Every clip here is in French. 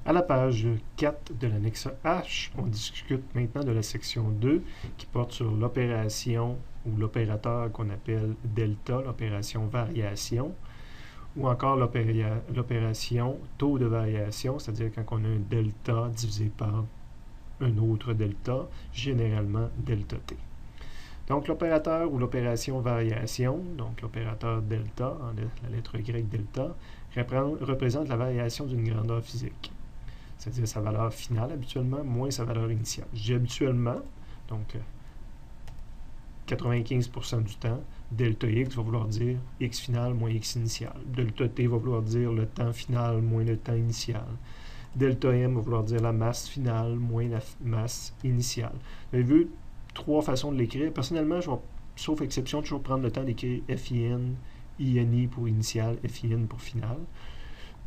À la page 4 de l'annexe H, on discute maintenant de la section 2 qui porte sur l'opération ou l'opérateur qu'on appelle delta, l'opération variation, ou encore l'opération taux de variation, c'est-à-dire quand on a un delta divisé par un autre delta, généralement delta t. Donc l'opérateur ou l'opération variation, donc l'opérateur delta, la lettre grecque delta, représente la variation d'une grandeur physique. C'est-à-dire sa valeur finale habituellement, moins sa valeur initiale. Je dis habituellement, donc 95% du temps, delta x va vouloir dire x final moins x initial. Delta t va vouloir dire le temps final moins le temps initial. Delta m va vouloir dire la masse finale moins la masse initiale. Vous avez vu 3 façons de l'écrire. Personnellement, je vais, sauf exception, toujours prendre le temps d'écrire FIN, INI pour initial, FIN pour final.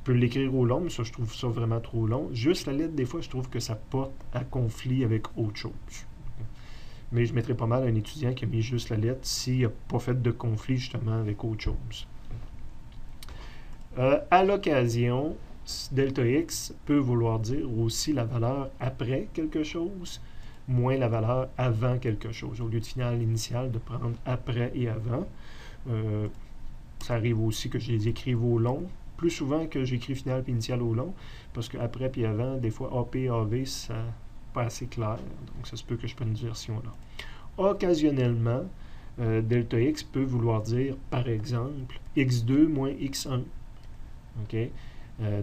Je peux l'écrire au long, mais ça, je trouve ça vraiment trop long. Juste la lettre, des fois, je trouve que ça porte à conflit avec autre chose. Mais je mettrais pas mal un étudiant qui a mis juste la lettre s'il n'a pas fait de conflit, justement, avec autre chose. À l'occasion, delta x peut vouloir dire aussi la valeur après quelque chose, moins la valeur avant quelque chose. Au lieu de final initial, de prendre après et avant. Ça arrive aussi que je les écrive au long, plus souvent que j'écris final et initial au long, parce que après puis avant, des fois AP, AV, ça n'est pas assez clair, donc ça se peut que je prenne une version-là. Occasionnellement, delta x peut vouloir dire, par exemple, x2 moins x1. Okay?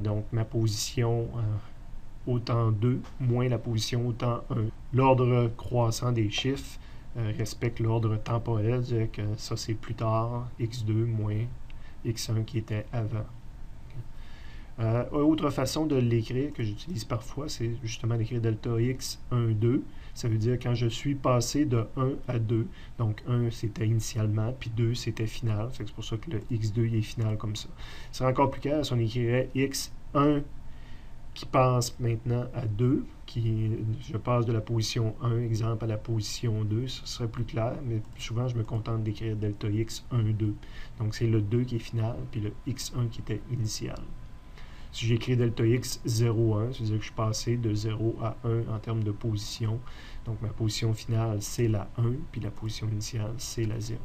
Donc ma position au temps 2 moins la position au temps 1. L'ordre croissant des chiffres respecte l'ordre temporel, c'est-à-dire que ça c'est plus tard, x2 moins x1 qui était avant. Autre façon de l'écrire que j'utilise parfois, c'est justement d'écrire delta x 1, 2. Ça veut dire quand je suis passé de 1 à 2. Donc 1 c'était initialement, puis 2 c'était final. C'est pour ça que le x2 il est final comme ça. Ce serait encore plus clair si on écrirait x1 qui passe maintenant à 2, je passe de la position 1, exemple, à la position 2, ce serait plus clair, mais souvent je me contente d'écrire delta x 1, 2. Donc c'est le 2 qui est final, puis le x1 qui était initial. Si j'écris delta x 0, 1, c'est-à-dire que je suis passé de 0 à 1 en termes de position. Donc ma position finale, c'est la 1, puis la position initiale, c'est la 0.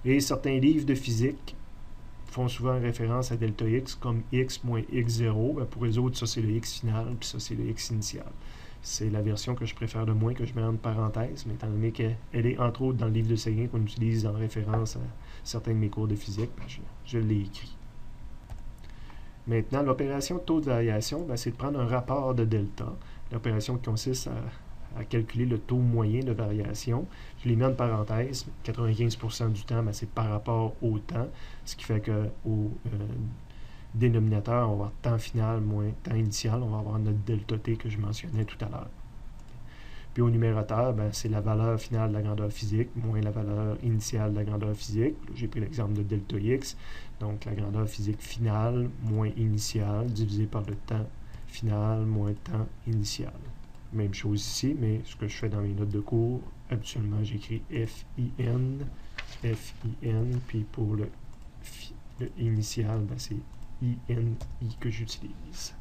Et certains livres de physique font souvent référence à delta x comme x moins x0. Ben pour les autres, ça c'est le x final, puis ça c'est le x initial. C'est la version que je préfère le moins, que je mets en parenthèse, mais étant donné qu'elle est entre autres dans le livre de Séguin qu'on utilise en référence à certains de mes cours de physique, ben je l'ai écrit. Maintenant, l'opération taux de variation, ben c'est de prendre un rapport de delta. L'opération qui consiste à calculer le taux moyen de variation. Je l'ai mis en parenthèse. 95% du temps, ben, c'est par rapport au temps, ce qui fait qu'au dénominateur, on va avoir temps final moins temps initial. On va avoir notre delta t que je mentionnais tout à l'heure. Puis au numérateur, ben, c'est la valeur finale de la grandeur physique moins la valeur initiale de la grandeur physique. J'ai pris l'exemple de delta x. Donc la grandeur physique finale moins initiale divisé par le temps final moins temps initial. Même chose ici, mais ce que je fais dans mes notes de cours, habituellement j'écris FIN, puis pour le initial, ben, c'est INI que j'utilise.